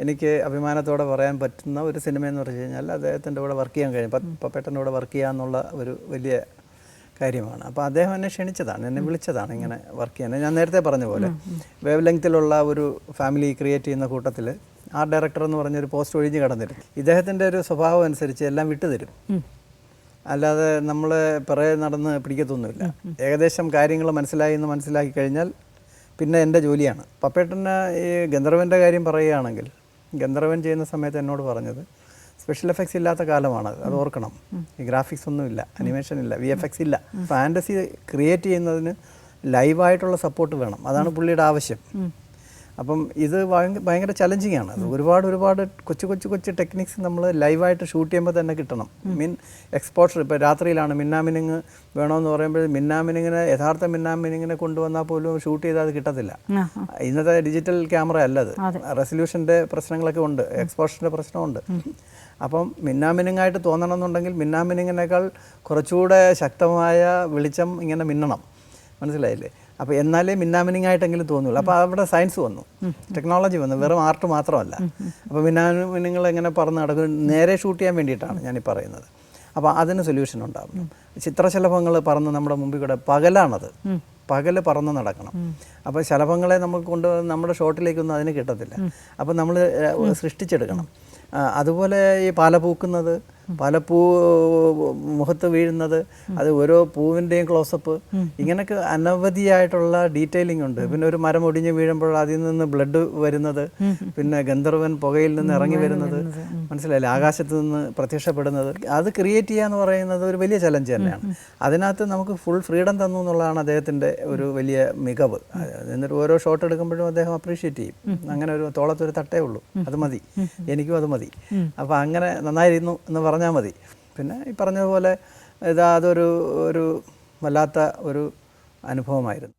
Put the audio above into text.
എനിക്ക് അഭിമാനത്തോടെ പറയാൻ പറ്റുന്ന ഒരു സിനിമയെന്ന് പറഞ്ഞു കഴിഞ്ഞാൽ അദ്ദേഹത്തിൻ്റെ കൂടെ വർക്ക് ചെയ്യാൻ കഴിയും. പപ്പേട്ടൻ്റെ കൂടെ വർക്ക് ചെയ്യുക എന്നുള്ള ഒരു വലിയ കാര്യമാണ്. അപ്പോൾ അദ്ദേഹം എന്നെ ക്ഷണിച്ചതാണ്, എന്നെ വിളിച്ചതാണ് ഇങ്ങനെ വർക്ക് ചെയ്യാൻ. ഞാൻ നേരത്തെ പറഞ്ഞ പോലെ വേവ് ലെങ്ത്തിലുള്ള ഒരു ഫാമിലി ക്രിയേറ്റ് ചെയ്യുന്ന കൂട്ടത്തിൽ ആർട്ട് ഡയറക്ടർ എന്ന് പറഞ്ഞൊരു പോസ്റ്റ് ഒഴിഞ്ഞ് കടന്നിരുന്നു. ഇദ്ദേഹത്തിൻ്റെ ഒരു സ്വഭാവം അനുസരിച്ച് എല്ലാം വിട്ടുതരും, അല്ലാതെ നമ്മൾ പിറകെ നടന്ന് പിടിക്കത്തൊന്നുമില്ല. ഏകദേശം കാര്യങ്ങൾ മനസ്സിലാക്കി കഴിഞ്ഞാൽ പിന്നെ എൻ്റെ ജോലിയാണ്. പപ്പേട്ടന് ഈ ഗന്ധർവൻ്റെ കാര്യം പറയുകയാണെങ്കിൽ, ഗന്ധർവൻ ചെയ്യുന്ന സമയത്ത് എന്നോട് പറഞ്ഞത് സ്പെഷ്യൽ എഫക്ട്സ് ഇല്ലാത്ത കാലമാണ്, അത് ഓർക്കണം. ഈ ഗ്രാഫിക്സ് ഒന്നുമില്ല, അനിമേഷൻ ഇല്ല, VFX ഇല്ല. ഫാൻറ്റസി ക്രിയേറ്റ് ചെയ്യുന്നതിന് ലൈവായിട്ടുള്ള സപ്പോർട്ട് വേണം, അതാണ് പുള്ളിയുടെ ആവശ്യം. അപ്പം ഇത് ഭയങ്കര ചലഞ്ചിങ് ആണ്. അത് ഒരുപാട് കൊച്ചു ടെക്നിക്സ് നമ്മൾ ലൈവായിട്ട് ഷൂട്ട് ചെയ്യുമ്പോൾ തന്നെ കിട്ടണം. എക്സ്പോഷർ ഇപ്പോൾ രാത്രിയിലാണ് മിന്നാമിനിങ് വേണമെന്ന് പറയുമ്പോൾ മിന്നാമിനിങ്ങിനെ യഥാർത്ഥ മിന്നാമിനിങ്ങിനെ കൊണ്ടുവന്നാൽ പോലും ഷൂട്ട് ചെയ്താൽ അത് കിട്ടത്തില്ല. ഇന്നത്തെ ഡിജിറ്റൽ ക്യാമറ അല്ലത്, റെസൊല്യൂഷൻ്റെ പ്രശ്നങ്ങളൊക്കെ ഉണ്ട്, എക്സ്പോഷറിൻ്റെ പ്രശ്നമുണ്ട്. അപ്പം മിന്നാമിനിങ്ങായിട്ട് തോന്നണമെന്നുണ്ടെങ്കിൽ മിന്നാമിനിങ്ങിനേക്കാൾ കുറച്ചുകൂടെ ശക്തമായ വെളിച്ചം ഇങ്ങനെ മിന്നണം, മനസ്സിലായില്ലേ? അപ്പോൾ എന്നാലേ മിന്നാമിനിങ്ങായിട്ടെങ്കിലും തോന്നുള്ളൂ. അപ്പോൾ അവിടെ സയൻസ് വന്നു, ടെക്നോളജി വന്നു, വെറും ആർട്ട് മാത്രമല്ല. അപ്പോൾ മിന്നാമിനിങ്ങൾ എങ്ങനെ പറന്ന് നടക്കും, നേരെ ഷൂട്ട് ചെയ്യാൻ വേണ്ടിയിട്ടാണ് ഞാനീ പറയുന്നത്. അപ്പോൾ അതിന് സൊല്യൂഷൻ ഉണ്ടാകും. ചിത്രശലഭങ്ങൾ പറന്ന് നമ്മുടെ മുമ്പിൽ കൂടെ, പകലാണത്, പകല് പറന്ന് നടക്കണം. അപ്പോൾ ശലഭങ്ങളെ നമുക്ക് നമ്മുടെ ഷോട്ടിലേക്കൊന്നും അതിന് കിട്ടത്തില്ല. അപ്പോൾ നമ്മൾ സൃഷ്ടിച്ചെടുക്കണം. അതുപോലെ ഈ പാല പൂക്കുന്നത്, പാലപ്പൂ മുഖത്ത് വീഴുന്നത്, അത് ഓരോ പൂവിൻ്റെയും ക്ലോസപ്പ്, ഇങ്ങനെയൊക്കെ അനവധിയായിട്ടുള്ള ഡീറ്റെയിലിംഗ് ഉണ്ട്. പിന്നെ ഒരു മരം ഒടിഞ്ഞ് വീഴുമ്പോൾ അതിൽ നിന്ന് ബ്ലഡ് വരുന്നത്, പിന്നെ ഗന്ധർവൻ പുകയിൽ നിന്ന് ഇറങ്ങി വരുന്നത്, മനസ്സിലായില്ലേ, ആകാശത്ത് നിന്ന് പ്രത്യക്ഷപ്പെടുന്നത്, അത് ക്രിയേറ്റ് ചെയ്യുക എന്ന് പറയുന്നത് ഒരു വലിയ ചലഞ്ച് തന്നെയാണ്. അതിനകത്ത് നമുക്ക് ഫുൾ ഫ്രീഡം തന്നു എന്നുള്ളതാണ് അദ്ദേഹത്തിൻ്റെ ഒരു വലിയ മികവ്. എന്നിട്ട് ഓരോ ഷോട്ട് എടുക്കുമ്പോഴും അദ്ദേഹം അപ്രീഷിയേറ്റ് ചെയ്യും. അങ്ങനെ ഒരു തോളത്തൊരു തട്ടേ ഉള്ളൂ, അത് മതി, എനിക്കും അത് മതി. അപ്പോൾ അങ്ങനെ നന്നായിരുന്നു എന്ന് പറഞ്ഞാൽ മതി. പിന്നെ ഈ പറഞ്ഞതുപോലെ അതൊരു വല്ലാത്ത ഒരു അനുഭവമായിരുന്നു.